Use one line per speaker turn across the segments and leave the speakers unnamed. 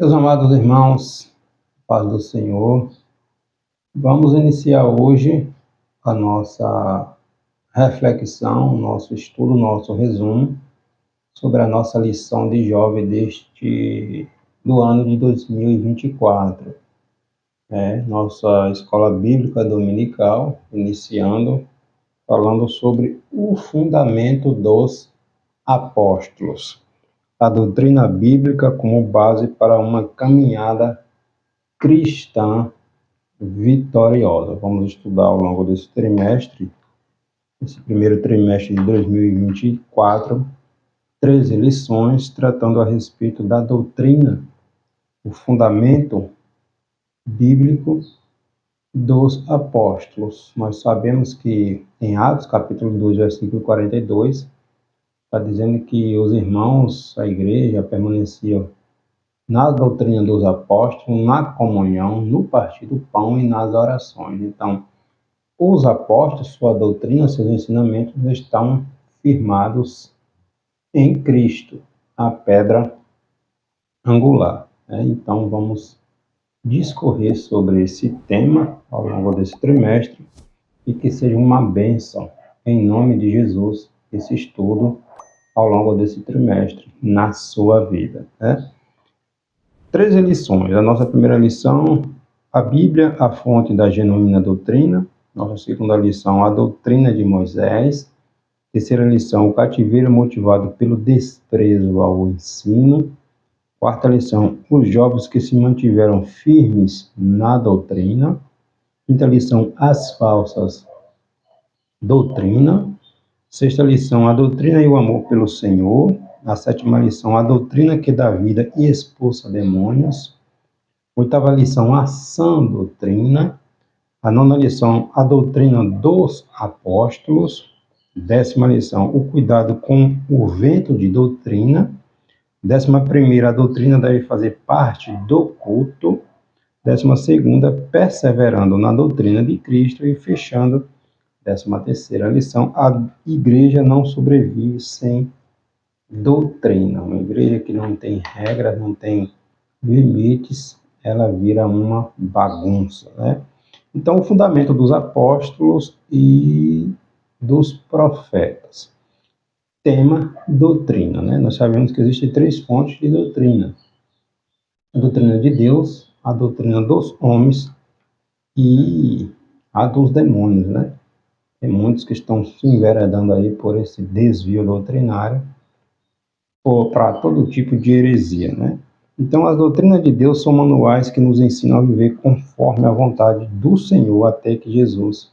Meus amados irmãos, paz do Senhor, vamos iniciar hoje a nossa reflexão, nosso estudo, nosso resumo sobre a nossa lição de jovem do ano de 2024. Nossa escola bíblica dominical, iniciando, falando sobre o fundamento dos apóstolos. A doutrina bíblica como base para uma caminhada cristã vitoriosa. Vamos estudar ao longo desse trimestre, esse primeiro trimestre de 2024, 13 lições tratando a respeito da doutrina, o fundamento bíblico dos apóstolos. Nós sabemos que em Atos, capítulo 2, versículo 42, está dizendo que os irmãos, a igreja, permaneciam na doutrina dos apóstolos, na comunhão, no partir do pão e nas orações. Então, os apóstolos, sua doutrina, seus ensinamentos estão firmados em Cristo, a pedra angular. Então, vamos discorrer sobre esse tema ao longo desse trimestre e que seja uma bênção, em nome de Jesus, esse estudo ao longo desse trimestre na sua vida. 13 lições. A nossa primeira lição, a Bíblia, a fonte da genuína doutrina. Nossa segunda lição, a doutrina de Moisés. Terceira lição, o cativeiro motivado pelo desprezo ao ensino. Quarta lição, os jovens que se mantiveram firmes na doutrina. Quinta lição, as falsas doutrinas. Sexta lição, a doutrina e o amor pelo Senhor. A sétima lição, a doutrina que dá vida e expulsa demônios. Oitava lição, a sã doutrina. A nona lição, a doutrina dos apóstolos. Décima lição, o cuidado com o vento de doutrina. 11ª, a doutrina deve fazer parte do culto. 12ª, perseverando na doutrina de Cristo. E fechando, 13ª lição, a igreja não sobrevive sem doutrina. Uma igreja que não tem regras, não tem limites, ela vira uma bagunça, Então, o fundamento dos apóstolos e dos profetas. Tema, doutrina, Nós sabemos que existem 3 fontes de doutrina. A doutrina de Deus, a doutrina dos homens e a dos demônios, Tem muitos que estão se enveredando aí por esse desvio doutrinário, ou para todo tipo de heresia, Então, as doutrinas de Deus são manuais que nos ensinam a viver conforme a vontade do Senhor até que Jesus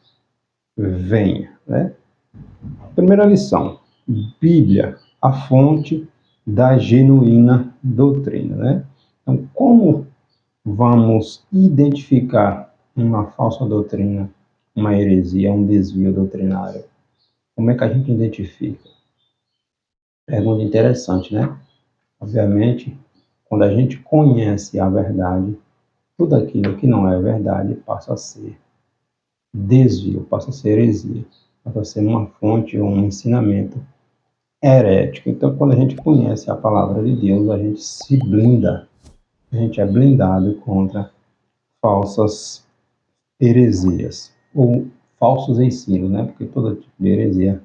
venha, Primeira lição, Bíblia, a fonte da genuína doutrina, Então, como vamos identificar uma falsa doutrina, uma heresia, um desvio doutrinário? Como é que a gente identifica? Pergunta interessante, Obviamente, quando a gente conhece a verdade, tudo aquilo que não é verdade passa a ser desvio, passa a ser heresia, passa a ser uma fonte ou um ensinamento herético. Então, quando a gente conhece a palavra de Deus, a gente se blinda, a gente é blindado contra falsas heresias ou falsos ensinos, Porque todo tipo de heresia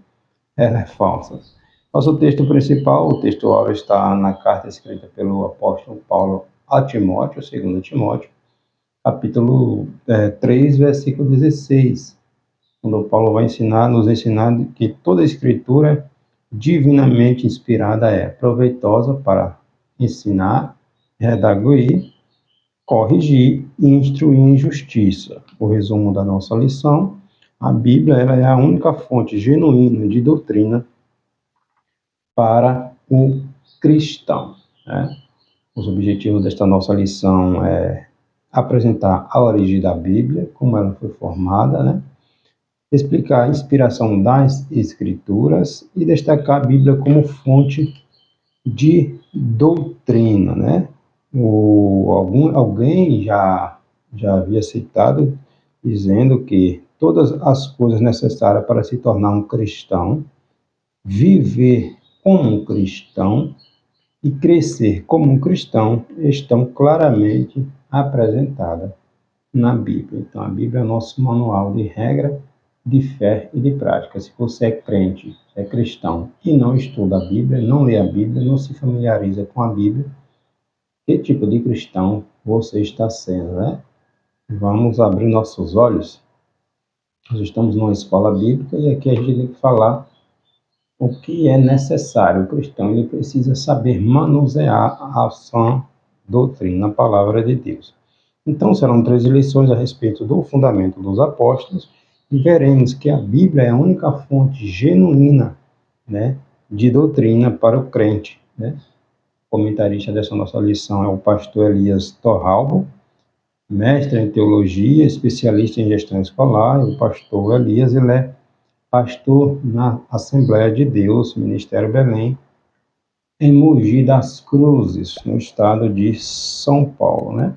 ela é falsa. Nosso texto principal, o texto áureo, está na carta escrita pelo apóstolo Paulo a Timóteo, 2 Timóteo, capítulo 3, versículo 16, quando Paulo vai nos ensinar que toda a escritura divinamente inspirada é proveitosa para ensinar, redarguir, corrigir e instruir em justiça. O resumo da nossa lição, a Bíblia ela é a única fonte genuína de doutrina para o cristão. Os objetivos desta nossa lição é apresentar a origem da Bíblia, como ela foi formada, explicar a inspiração das Escrituras e destacar a Bíblia como fonte de doutrina, Alguém já havia citado, dizendo que todas as coisas necessárias para se tornar um cristão, viver como um cristão e crescer como um cristão estão claramente apresentadas na Bíblia. Então, a Bíblia é o nosso manual de regra, de fé e de prática. Se você é crente, é cristão e não estuda a Bíblia, não lê a Bíblia, não se familiariza com a Bíblia, que tipo de cristão você está sendo, né? Vamos abrir nossos olhos. Nós estamos numa escola bíblica e aqui a gente tem que falar o que é necessário. O cristão ele precisa saber manusear a sã doutrina, a palavra de Deus. Então, serão 3 lições a respeito do fundamento dos apóstolos e veremos que a Bíblia é a única fonte genuína, né, de doutrina para o crente, né? O comentarista dessa nossa lição é o pastor Elias Torralbo, mestre em teologia, especialista em gestão escolar. E o pastor Elias, ele é pastor na Assembleia de Deus, Ministério Belém, em Mogi das Cruzes, no estado de São Paulo, né?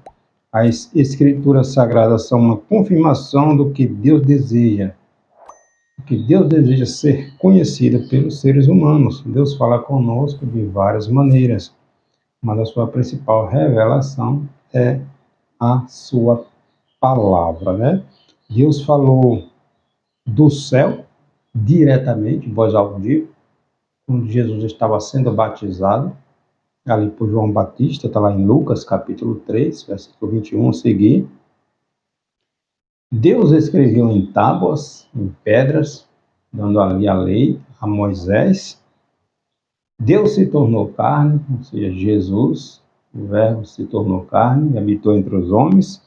As escrituras sagradas são uma confirmação do que Deus deseja. O que Deus deseja ser conhecido pelos seres humanos. Deus fala conosco de várias maneiras, mas a sua principal revelação é a sua palavra, né? Deus falou do céu diretamente, voz audível, quando Jesus estava sendo batizado, ali por João Batista, está lá em Lucas, capítulo 3, versículo 21 a seguir. Deus escreveu em tábuas, em pedras, dando ali a lei a Moisés. Deus se tornou carne, ou seja, Jesus, o Verbo se tornou carne e habitou entre os homens.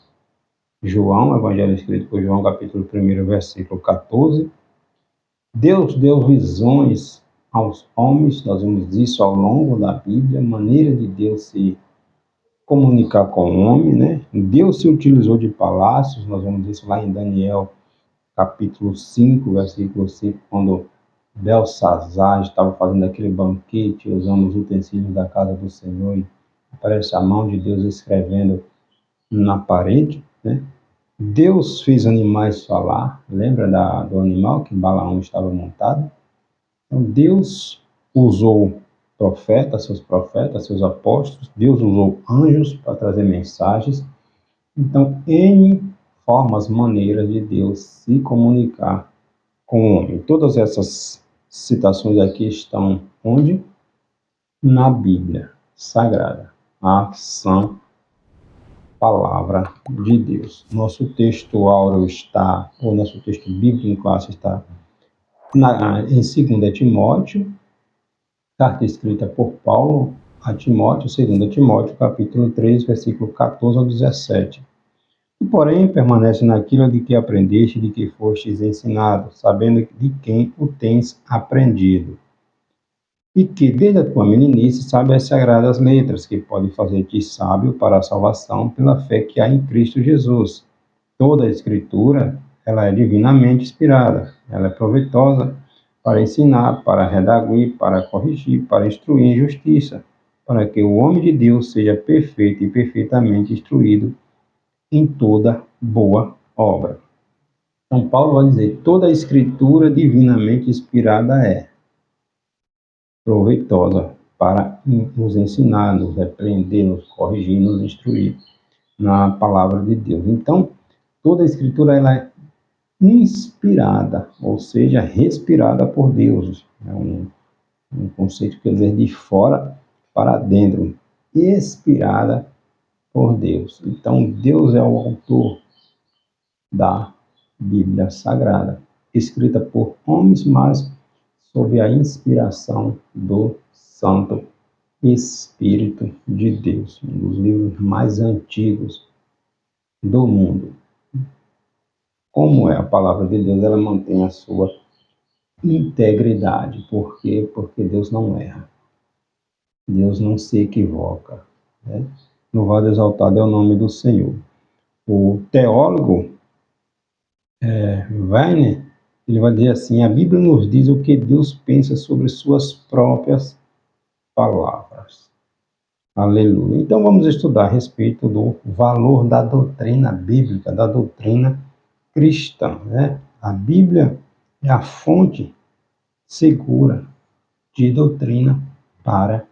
João, evangelho escrito por João, capítulo 1, versículo 14. Deus deu visões aos homens, nós vemos isso ao longo da Bíblia, maneira de Deus se comunicar com o homem, né? Deus se utilizou de palácios, nós vemos isso lá em Daniel, capítulo 5, versículo 5, quando Belsazar estava fazendo aquele banquete, usando os utensílios da casa do Senhor, e aparece a mão de Deus escrevendo na parede, né? Deus fez animais falar, lembra do animal que Balaão estava montado? Então, Deus usou profetas, seus apóstolos, Deus usou anjos para trazer mensagens. Então, N formas, maneiras de Deus se comunicar com o homem. Todas essas citações aqui estão onde? Na Bíblia Sagrada, a sã palavra de Deus. Nosso texto áureo está, ou nosso texto bíblico em classe está em 2 Timóteo, carta escrita por Paulo a Timóteo, 2 Timóteo, capítulo 3, versículo 14 ao 17. E, porém, permanece naquilo de que aprendeste, de que fostes ensinado, sabendo de quem o tens aprendido. E que, desde a tua meninice, sabe as sagradas letras, que podem fazer-te sábio para a salvação pela fé que há em Cristo Jesus. Toda a Escritura, ela é divinamente inspirada, ela é proveitosa para ensinar, para redarguir, para corrigir, para instruir em justiça, para que o homem de Deus seja perfeito e perfeitamente instruído em toda boa obra. Então, Paulo vai dizer, toda a Escritura divinamente inspirada é proveitosa para nos ensinar, nos repreender, nos corrigir, nos instruir na palavra de Deus. Então, toda a Escritura ela é inspirada, ou seja, respirada por Deus. É um conceito que quer dizer de fora para dentro, inspirada por Deus. Então, Deus é o autor da Bíblia Sagrada, escrita por homens, mas sob a inspiração do Santo Espírito de Deus, um dos livros mais antigos do mundo. Como é a palavra de Deus, ela mantém a sua integridade. Por quê? Porque Deus não erra. Deus não se equivoca, né? Louvado e exaltado é o nome do Senhor. O teólogo Weiner, ele vai dizer assim, a Bíblia nos diz o que Deus pensa sobre suas próprias palavras. Aleluia. Então vamos estudar a respeito do valor da doutrina bíblica, da doutrina cristã, né? A Bíblia é a fonte segura de doutrina para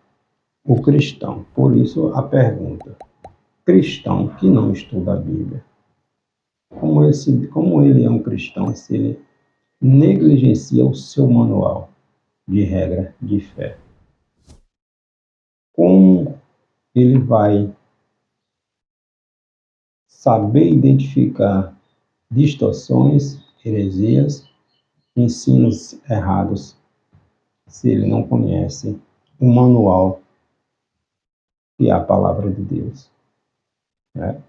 o cristão. Por isso a pergunta: cristão que não estuda a Bíblia, como ele é um cristão se ele negligencia o seu manual de regra de fé? Como ele vai saber identificar distorções, heresias, ensinos errados, se ele não conhece o manual que é a palavra de Deus, né?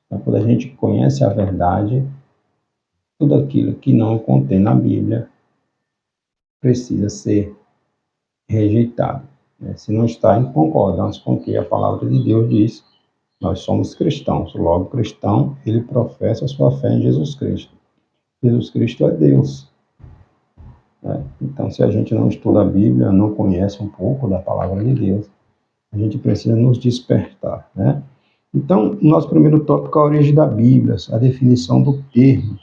Então, quando a gente conhece a verdade, tudo aquilo que não contém na Bíblia precisa ser rejeitado, né? Se não está em concordância com o que a palavra de Deus diz, nós somos cristãos. Logo, cristão, ele professa a sua fé em Jesus Cristo. Jesus Cristo é Deus, né? Então, se a gente não estuda a Bíblia, não conhece um pouco da palavra de Deus, a gente precisa nos despertar, né? Então, nosso primeiro tópico é a origem da Bíblia, a definição do termo.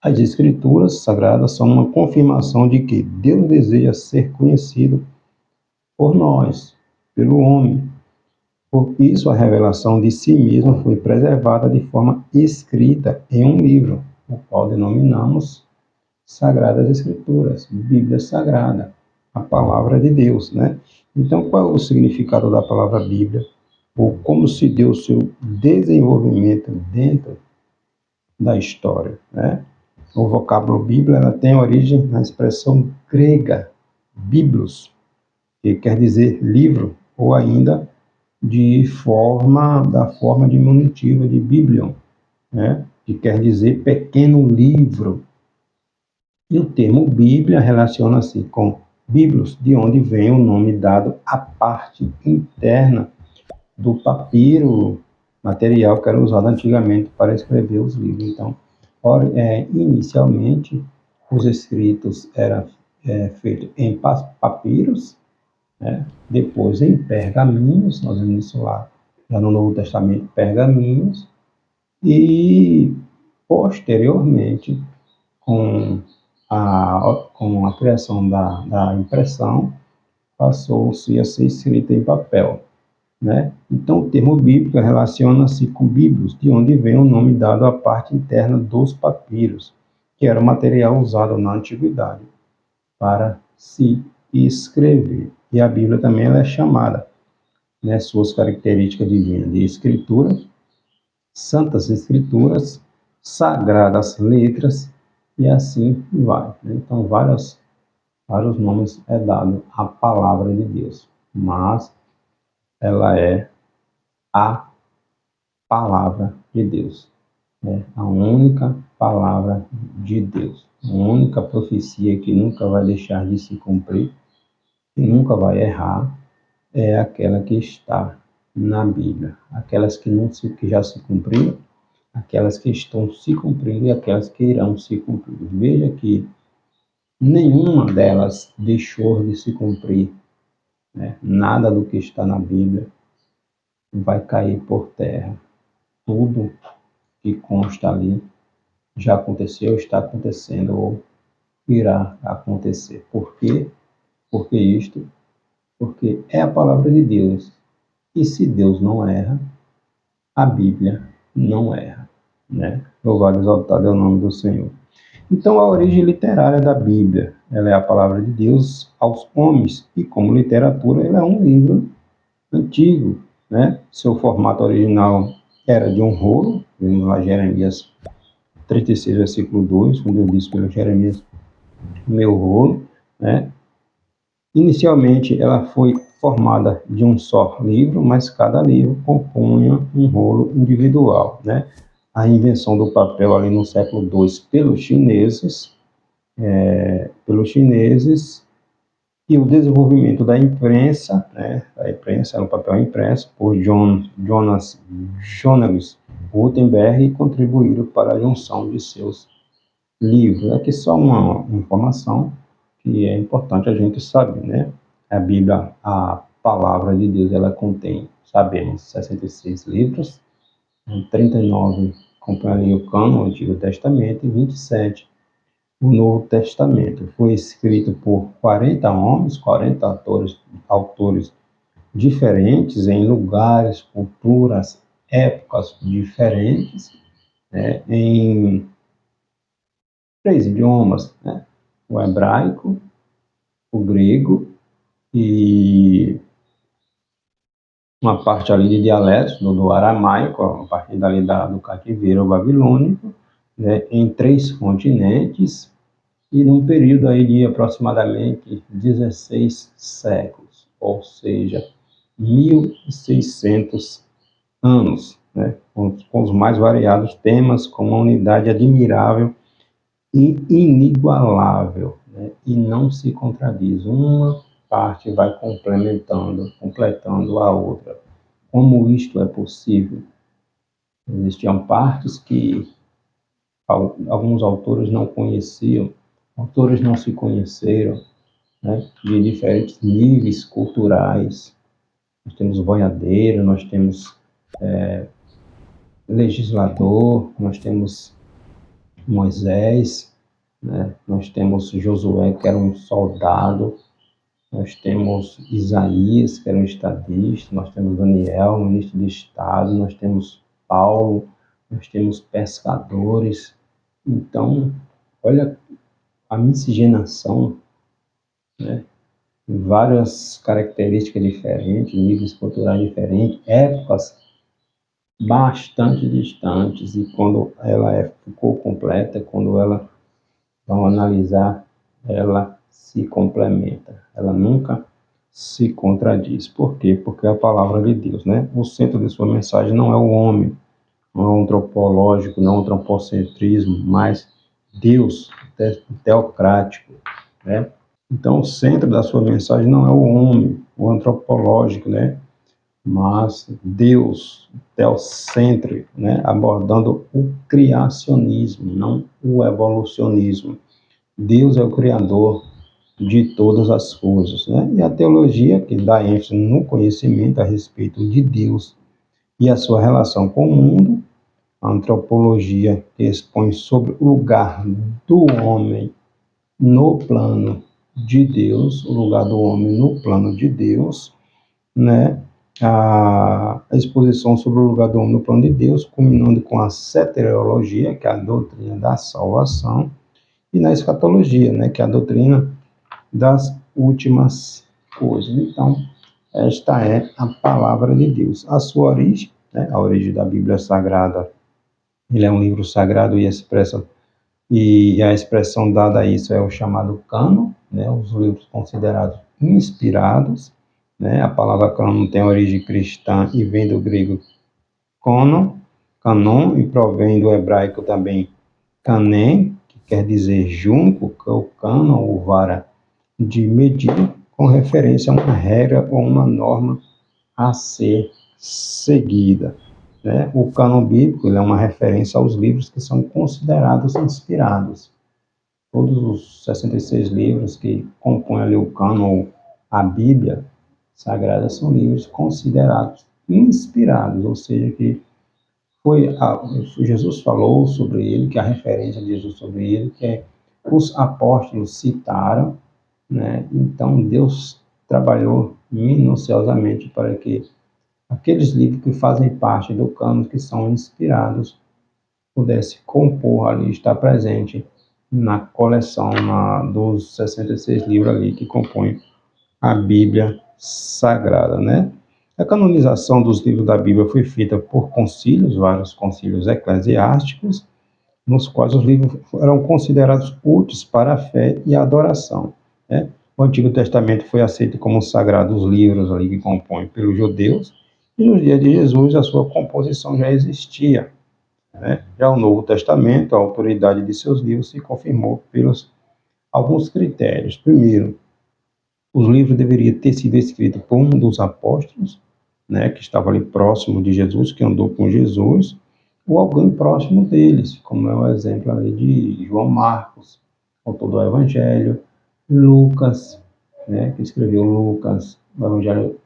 As Escrituras Sagradas são uma confirmação de que Deus deseja ser conhecido por nós, pelo homem. Por isso, a revelação de si mesmo foi preservada de forma escrita em um livro, o qual denominamos Sagradas Escrituras, Bíblia Sagrada, a palavra de Deus, né? Então, qual é o significado da palavra Bíblia? Ou como se deu o seu desenvolvimento dentro da história, né? O vocábulo Bíblia ela tem origem na expressão grega, biblos, que quer dizer livro, ou ainda da forma diminutiva de biblion, né? Que quer dizer pequeno livro. E o termo Bíblia relaciona-se com biblos, de onde vem o nome dado à parte interna do papiro, material que era usado antigamente para escrever os livros. Então, inicialmente, os escritos eram feitos em papiros, né? Depois em pergaminhos, nós vemos isso lá, já no Novo Testamento, pergaminhos, e posteriormente, com a criação da impressão, passou-se a ser escrita em papel, né? Então, o termo bíblico relaciona-se com biblos, de onde vem o nome dado à parte interna dos papiros, que era o material usado na antiguidade para se escrever. E a Bíblia também ela é chamada, né, suas características divinas de escritura, santas escrituras, sagradas letras, e assim vai, né? Então, vários nomes é dado à palavra de Deus, mas ela é a palavra de Deus, né? A única palavra de Deus, a única profecia que nunca vai deixar de se cumprir, que nunca vai errar, é aquela que está na Bíblia. Aquelas que já se cumpriram, aquelas que estão se cumprindo e aquelas que irão se cumprir. Veja que nenhuma delas deixou de se cumprir, né? Nada do que está na Bíblia vai cair por terra. Tudo que consta ali já aconteceu, está acontecendo ou irá acontecer. Por quê? Porque isto? Porque é a palavra de Deus. E se Deus não erra, a Bíblia não erra, né? Louvado e exaltado é o nome do Senhor. Então, a origem literária da Bíblia, ela é a palavra de Deus aos homens, e como literatura, ela é um livro antigo, né? Seu formato original era de um rolo, vemos lá Jeremias 36, versículo 2, quando eu disse pelo Jeremias, meu rolo, né? Inicialmente, ela foi formada de um só livro, mas cada livro compunha um rolo individual, né? A invenção do papel ali no século II pelos chineses, e o desenvolvimento da imprensa, né? A imprensa era um papel impresso por Jonas Gutenberg, contribuíram para a junção de seus livros. Aqui só uma informação que é importante a gente saber, né? A Bíblia, a palavra de Deus, ela contém, sabemos, 66 livros, 39 compõem ali o cânon, o Antigo Testamento, e 27 o Novo Testamento. Foi escrito por 40 homens, 40 autores diferentes, em lugares, culturas, épocas diferentes, né, em 3 idiomas, né, o hebraico, o grego e uma parte ali de dialetos do aramaico, a partir dali do cativeiro babilônico, né, em 3 continentes e num período aí de aproximadamente 16 séculos, ou seja, 1.600 anos, né, com os mais variados temas, com uma unidade admirável e inigualável, né, e não se contradiz. Uma parte vai completando a outra. Como isto é possível? Existiam partes que alguns autores não conheciam, autores não se conheceram, né, de diferentes níveis culturais. Nós temos boiadeiro, nós temos legislador, nós temos Moisés, né, nós temos Josué, que era um soldado, nós temos Isaías, que era um estadista, nós temos Daniel, ministro de Estado, nós temos Paulo, nós temos pescadores. Então, olha a miscigenação, né? Várias características diferentes, níveis culturais diferentes, épocas bastante distantes, e quando ela ficou completa, quando ela, vamos analisar, ela se complementa, ela nunca se contradiz. Por quê? Porque é a palavra de Deus, né? O centro de sua mensagem não é o homem, não é o antropológico, não é o antropocentrismo, mas Deus teocrático, né? Então, o centro da sua mensagem não é o homem, o antropológico, né? Mas Deus, teocêntrico, né? Abordando o criacionismo, não o evolucionismo. Deus é o criador de todas as coisas, né? E a teologia, que dá ênfase no conhecimento a respeito de Deus e a sua relação com o mundo, a antropologia, que expõe sobre o lugar do homem no plano de Deus, o lugar do homem no plano de Deus, né? A exposição sobre o lugar do homem no plano de Deus, culminando com a soteriologia, que é a doutrina da salvação, e na escatologia, né? Que é a doutrina das últimas coisas. Então, esta é a palavra de Deus. A sua origem, né? A origem da Bíblia Sagrada, ele é um livro sagrado e a expressão dada a isso é o chamado cânon, né, os livros considerados inspirados, né, a palavra cânon tem origem cristã e vem do grego canon, e provém do hebraico também canem, que quer dizer junco, que é o cânon, ou vara de medir, com referência a uma regra ou uma norma a ser seguida. Né? O cânon bíblico ele é uma referência aos livros que são considerados inspirados. Todos os 66 livros que compõem ali o cânon, a Bíblia Sagrada, são livros considerados inspirados, ou seja, que Jesus falou sobre ele, que a referência de Jesus sobre ele, que os apóstolos citaram, né? Então Deus trabalhou minuciosamente para que aqueles livros que fazem parte do cânon, que são inspirados, pudesse compor ali, estar presente na coleção dos 66 livros ali que compõem a Bíblia Sagrada, né? A canonização dos livros da Bíblia foi feita por concílios, vários concílios eclesiásticos, nos quais os livros eram considerados úteis para a fé e a adoração, né? O Antigo Testamento foi aceito como sagrado os livros ali que compõem pelos judeus, e nos dias de Jesus a sua composição já existia, né? Já o Novo Testamento, a autoridade de seus livros se confirmou pelos alguns critérios. Primeiro, os livros deveriam ter sido escritos por um dos apóstolos, né, que estava ali próximo de Jesus, que andou com Jesus, ou alguém próximo deles, como é o exemplo ali de João Marcos, autor do Evangelho, Lucas, né, que escreveu Lucas, o Evangelho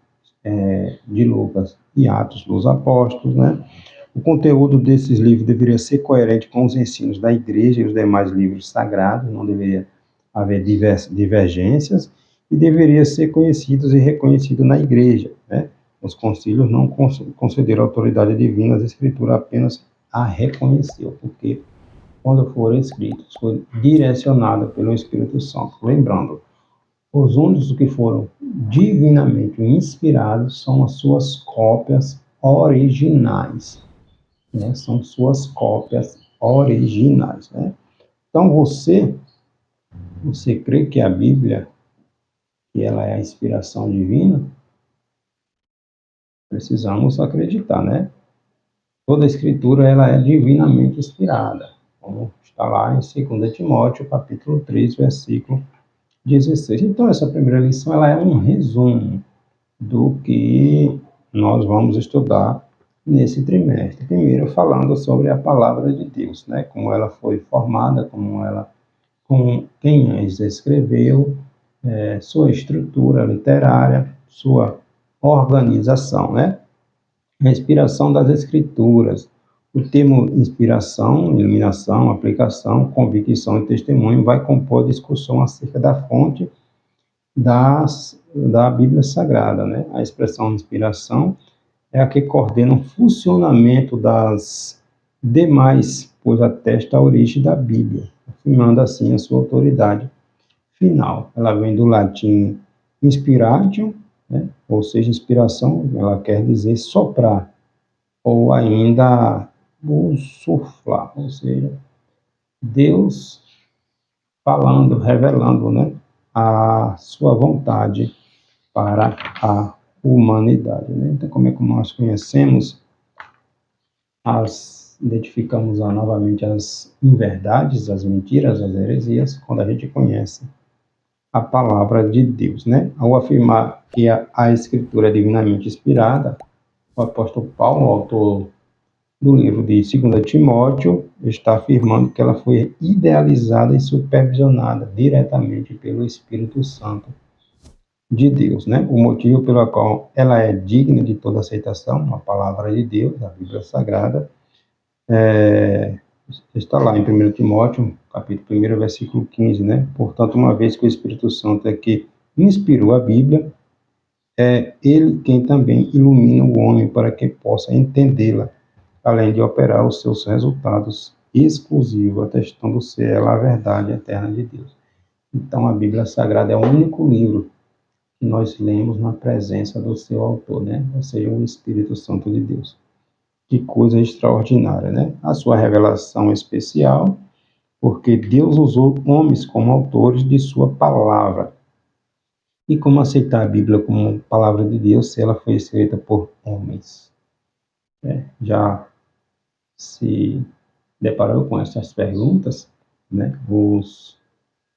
de Lucas e Atos dos Apóstolos, né? O conteúdo desses livros deveria ser coerente com os ensinos da igreja e os demais livros sagrados, não deveria haver divergências, e deveria ser conhecidos e reconhecidos na igreja, né? Os concílios não concederam autoridade divina às escrituras, apenas a reconheceu, porque quando foram escritos, foi direcionada pelo Espírito Santo. Lembrando, os únicos que foram divinamente inspirados são as suas cópias originais, né? São suas cópias originais, né? Então você crê que a Bíblia, que ela é a inspiração divina? Precisamos acreditar, né? Toda a escritura ela é divinamente inspirada, como está lá em 2 Timóteo, capítulo 3, versículo 16. Então, essa primeira lição ela é um resumo do que nós vamos estudar nesse trimestre. Primeiro, falando sobre a palavra de Deus, né? Como ela foi formada, com quem a escreveu, sua estrutura literária, sua organização, né? A inspiração das escrituras. O termo inspiração, iluminação, aplicação, convicção e testemunho vai compor a discussão acerca da fonte da Bíblia Sagrada, né? A expressão inspiração é a que coordena o funcionamento das demais, pois atesta a origem da Bíblia, afirmando assim a sua autoridade final. Ela vem do latim inspiratio, né? Ou seja, inspiração, ela quer dizer soprar, ou ainda bussuflar, ou seja, Deus falando, revelando, né, a sua vontade para a humanidade, né? Então, como é que nós conhecemos, identificamos novamente as inverdades, as mentiras, as heresias, quando a gente conhece a palavra de Deus, né? Ao afirmar que a Escritura é divinamente inspirada, o apóstolo Paulo, autor do livro de 2 Timóteo, está afirmando que ela foi idealizada e supervisionada diretamente pelo Espírito Santo de Deus, né? O motivo pelo qual ela é digna de toda aceitação, a palavra de Deus, a Bíblia Sagrada, está lá em 1 Timóteo, capítulo 1, versículo 15, né? Portanto, uma vez que o Espírito Santo é que inspirou a Bíblia, é ele quem também ilumina o homem para que possa entendê-la, além de operar os seus resultados exclusivos, atestando ser ela a verdade eterna de Deus. Então, a Bíblia Sagrada é o único livro que nós lemos na presença do seu autor, né? Ou seja, o Espírito Santo de Deus. Que coisa extraordinária, né? A sua revelação especial, porque Deus usou homens como autores de sua palavra. E como aceitar a Bíblia como palavra de Deus se ela foi escrita por homens? Já se deparou com essas perguntas, né? Os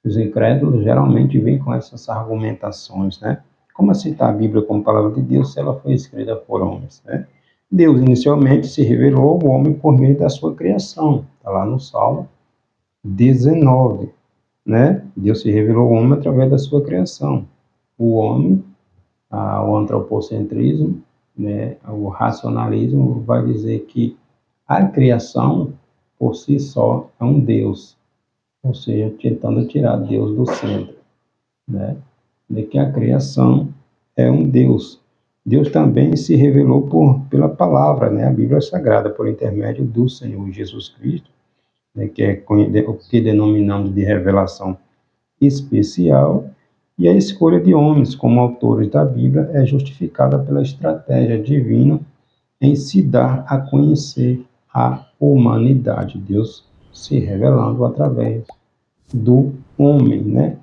incrédulos geralmente vêm com essas argumentações, né? Como aceitar a Bíblia como palavra de Deus se ela foi escrita por homens, né? Deus inicialmente se revelou ao homem por meio da sua criação. Está lá no Salmo 19, né? Deus se revelou ao homem através da sua criação. O homem, o antropocentrismo, né? O racionalismo vai dizer que a criação por si só é um Deus, ou seja, tentando tirar Deus do centro, né? De que a criação é um Deus. Deus também se revelou pela palavra, né? A Bíblia Sagrada, por intermédio do Senhor Jesus Cristo, né? Que é o que denominamos de revelação especial, e a escolha de homens como autores da Bíblia é justificada pela estratégia divina em se dar a conhecer a humanidade, Deus se revelando através do homem, né?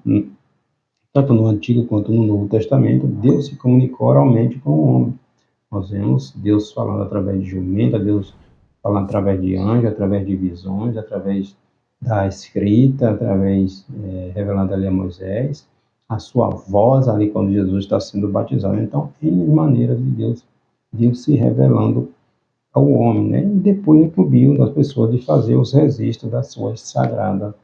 Tanto no Antigo quanto no Novo Testamento, Deus se comunicou oralmente com o homem. Nós vemos Deus falando através de jumenta, Deus falando através de anjo, através de visões, através da escrita, revelando ali a Moisés, a sua voz ali quando Jesus está sendo batizado. Então, N maneiras de Deus se revelando ao homem, né? E depois incumbiu das pessoas de fazer os registros da sua sagrada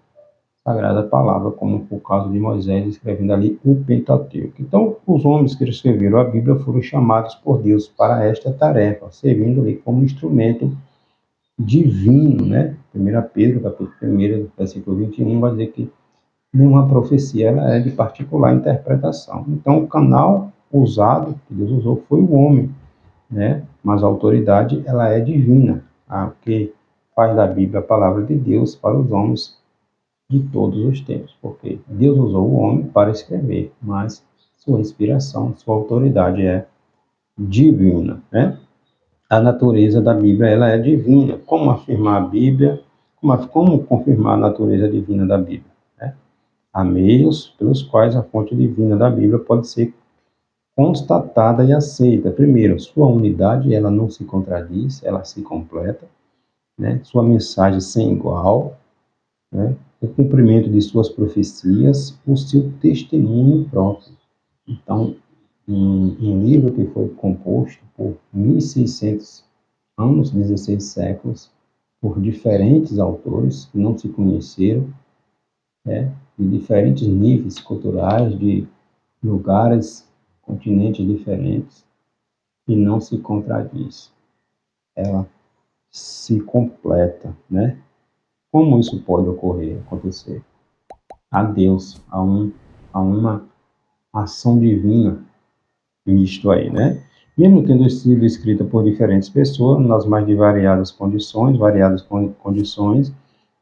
palavra, como por causa de Moisés escrevendo ali o Pentateuco. Então, os homens que escreveram a Bíblia foram chamados por Deus para esta tarefa, servindo ali como instrumento divino, né? 1 Pedro, capítulo 1, versículo 21, vai dizer que nenhuma profecia ela é de particular interpretação. Então, o canal usado, que Deus usou, foi o homem, né? Mas a autoridade, ela é divina, o que faz da Bíblia a palavra de Deus para os homens de todos os tempos, porque Deus usou o homem para escrever, mas sua inspiração, sua autoridade é divina, né? A natureza da Bíblia, ela é divina. Como afirmar a Bíblia? Como confirmar a natureza divina da Bíblia? Né? Há meios pelos quais a fonte divina da Bíblia pode ser constatada e aceita. Primeiro, sua unidade, ela não se contradiz, ela se completa, né? Sua mensagem sem igual, né? O cumprimento de suas profecias, o seu testemunho próprio. Então, um livro que foi composto por 1.600 anos, 16 séculos, por diferentes autores que não se conheceram, né? De diferentes níveis culturais, de lugares, continentes diferentes, e não se contradiz. Ela se completa, né? Como isso pode acontecer? Há Deus, há uma ação divina nisto aí, né? Mesmo tendo sido escrita por diferentes pessoas, nas mais variadas condições,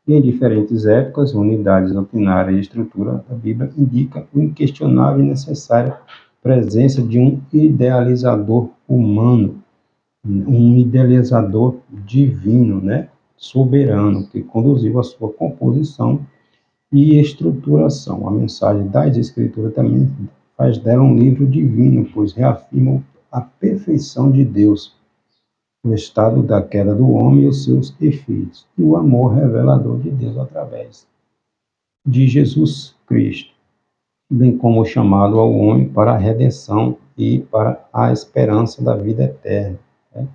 e em diferentes épocas, unidades doutrinárias e estrutura, a Bíblia indica o inquestionável e necessária presença de um idealizador humano, um idealizador divino, né? Soberano, que conduziu a sua composição e estruturação. A mensagem das Escrituras também faz dela um livro divino, pois reafirma a perfeição de Deus, o estado da queda do homem e os seus efeitos, e o amor revelador de Deus através de Jesus Cristo, bem como o chamado ao homem para a redenção e para a esperança da vida eterna. Né?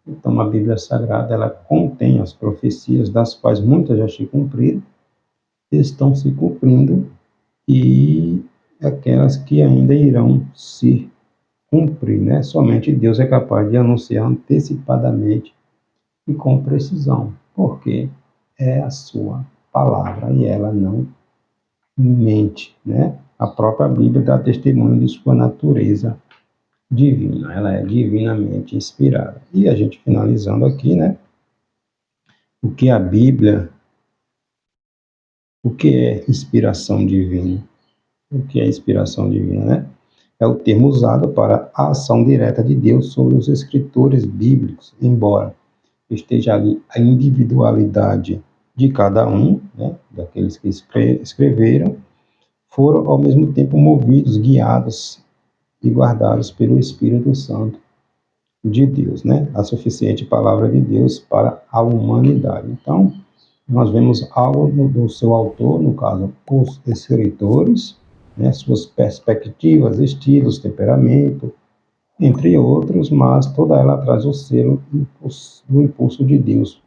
Então, a Bíblia Sagrada, ela contém as profecias, das quais muitas já se cumpriram, estão se cumprindo, e aquelas que ainda irão se cumprir, né? Somente Deus é capaz de anunciar antecipadamente e com precisão, porque é a sua palavra e ela não mente, né? A própria Bíblia dá testemunho de sua natureza divina, ela é divinamente inspirada. E a gente finalizando aqui, né? O que a Bíblia, o que é inspiração divina? O que é inspiração divina, né? É o termo usado para a ação direta de Deus sobre os escritores bíblicos, embora esteja ali a individualidade de cada um, né, daqueles que escreveram, foram ao mesmo tempo movidos, guiados e guardados pelo Espírito Santo de Deus, né? A suficiente palavra de Deus para a humanidade. Então, nós vemos algo do seu autor, no caso, os escritores, né, suas perspectivas, estilos, temperamento, entre outros, mas toda ela traz o selo do impulso de Deus,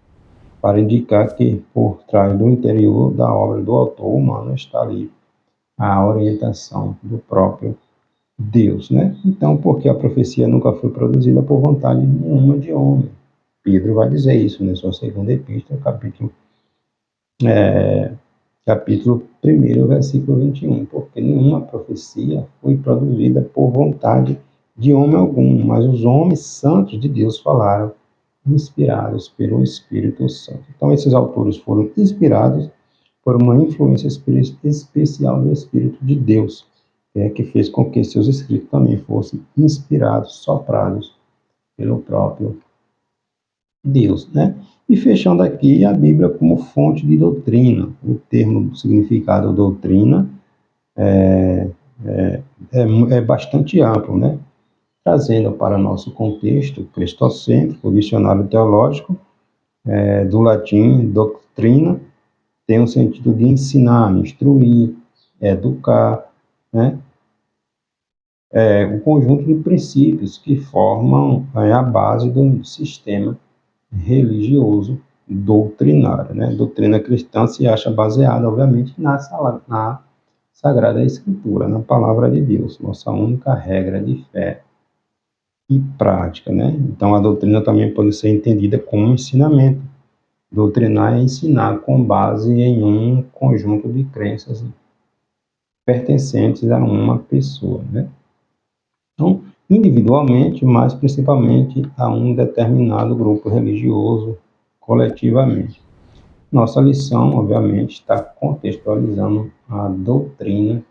para indicar que por trás do interior da obra do autor humano está ali a orientação do próprio Deus, né? Então, porque a profecia nunca foi produzida por vontade nenhuma de homem. Pedro vai dizer isso na sua segunda epístola, capítulo 1, versículo 21, porque nenhuma profecia foi produzida por vontade de homem algum, mas os homens santos de Deus falaram, inspirados pelo Espírito Santo. Então, esses autores foram inspirados por uma influência especial do Espírito de Deus, que fez com que seus escritos também fossem inspirados, soprados pelo próprio Deus, né? E fechando aqui a Bíblia como fonte de doutrina. O termo, o significado doutrina é bastante amplo, né? Trazendo para nosso contexto cristocêntrico, o dicionário teológico, do latim doutrina, tem o sentido de ensinar, instruir, educar, né? Um conjunto de princípios que formam a base do sistema religioso doutrinário, né? Doutrina cristã se acha baseada, obviamente, na Sagrada Escritura, na Palavra de Deus, nossa única regra de fé e prática, né? Então, a doutrina também pode ser entendida como ensinamento. Doutrinar é ensinar com base em um conjunto de crenças pertencentes a uma pessoa, né? Então, individualmente, mas principalmente a um determinado grupo religioso, coletivamente. Nossa lição, obviamente, está contextualizando a doutrina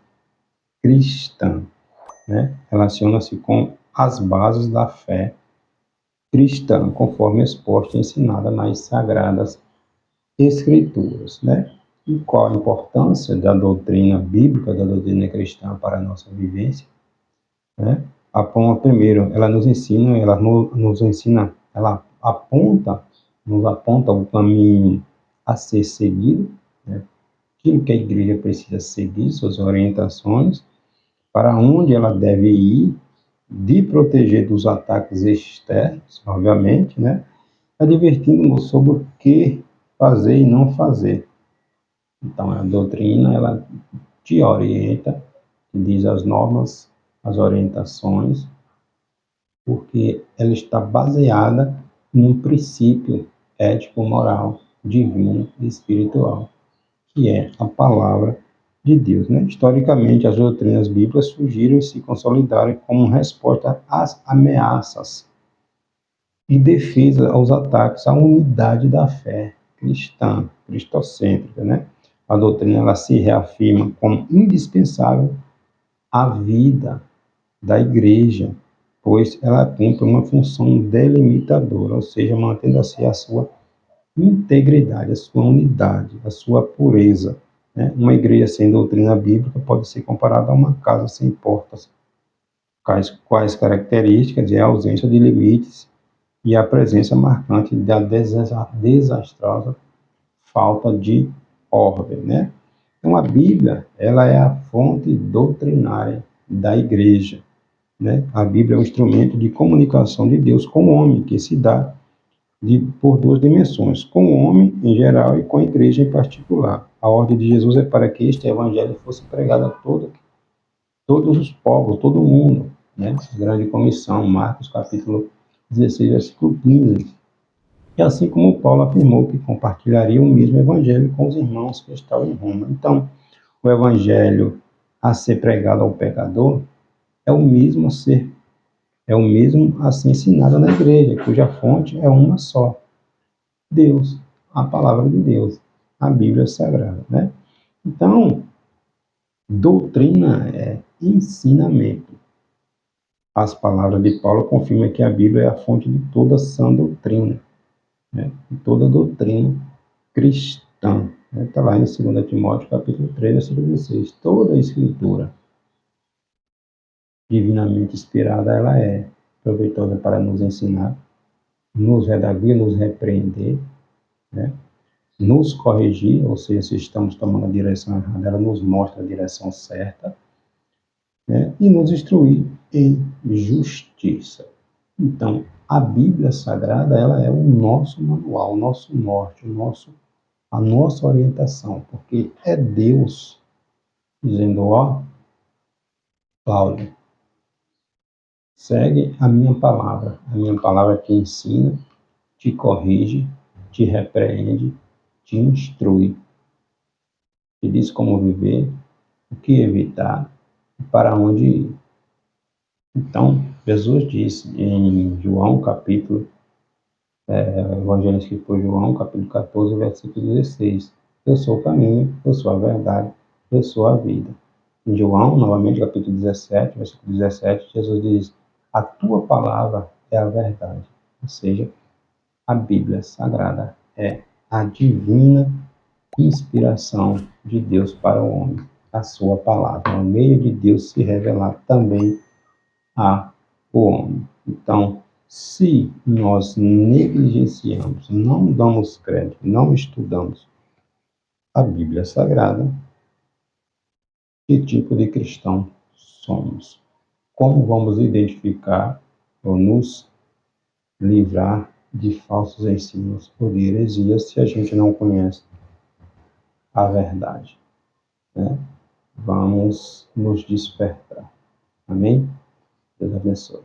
cristã, né? Relaciona-se com as bases da fé cristã, conforme exposta e ensinada nas Sagradas Escrituras, né? E qual a importância da doutrina bíblica, da doutrina cristã para a nossa vivência, né? Primeiro, ela nos ensina, ela nos aponta o caminho a ser seguido, né? Aquilo que a igreja precisa seguir, suas orientações, para onde ela deve ir, de proteger dos ataques externos, obviamente, né? Advertindo-nos sobre o que fazer e não fazer. Então, a doutrina, ela te orienta, te diz as normas, as orientações, porque ela está baseada num princípio ético-moral, divino e espiritual, que é a palavra de Deus, né? Historicamente, as doutrinas bíblicas surgiram e se consolidaram como resposta às ameaças e defesa aos ataques à unidade da fé cristã, cristocêntrica, né? A doutrina ela se reafirma como indispensável à vida da igreja, pois ela cumpre uma função delimitadora, ou seja, mantendo assim a sua integridade, a sua unidade, a sua pureza, né? Uma igreja sem doutrina bíblica pode ser comparada a uma casa sem portas. Quais características? É a ausência de limites e a presença marcante da desastrosa falta de ordem, né? Então, a Bíblia, ela é a fonte doutrinária da igreja, né? A Bíblia é um instrumento de comunicação de Deus com o homem, que se dá por duas dimensões, com o homem em geral e com a igreja em particular. A ordem de Jesus é para que este evangelho fosse pregado a todos os povos, todo mundo, né? Grande comissão, Marcos capítulo 16, versículo 15. E assim como Paulo afirmou que compartilharia o mesmo evangelho com os irmãos que estavam em Roma. Então, o evangelho a ser pregado ao pecador é o mesmo a ser ensinado na igreja, cuja fonte é uma só, Deus, a palavra de Deus, a Bíblia Sagrada, né? Então, doutrina é ensinamento. As palavras de Paulo confirmam que a Bíblia é a fonte de toda sã doutrina, né? De toda doutrina cristã. Está lá em 2 Timóteo, capítulo 3, versículo 16. Toda a escritura divinamente inspirada, ela é proveitosa para nos ensinar, nos redarguir, nos repreender, né? Nos corrigir, ou seja, se estamos tomando a direção errada, ela nos mostra a direção certa, né? E nos instruir em justiça. Então, a Bíblia Sagrada, ela é o nosso manual, o nosso norte, a nossa orientação, porque é Deus dizendo, ó, Cláudio, segue a minha palavra te ensina, te corrige, te repreende, te instrui, te diz como viver, o que evitar e para onde ir. Então, Jesus disse em João, Evangelho escrito por João, capítulo 14, versículo 16, eu sou o caminho, eu sou a verdade, eu sou a vida. Em João, novamente, capítulo 17, versículo 17, Jesus diz, a tua palavra é a verdade. Ou seja, a Bíblia Sagrada é a divina inspiração de Deus para o homem, a sua palavra, é o meio de Deus se revelar também ao homem. Então, se nós negligenciamos, não damos crédito, não estudamos a Bíblia Sagrada, que tipo de cristão somos? Como vamos identificar ou nos livrar de falsos ensinos ou de heresias se a gente não conhece a verdade, né? Vamos nos despertar. Amém? Deus abençoe.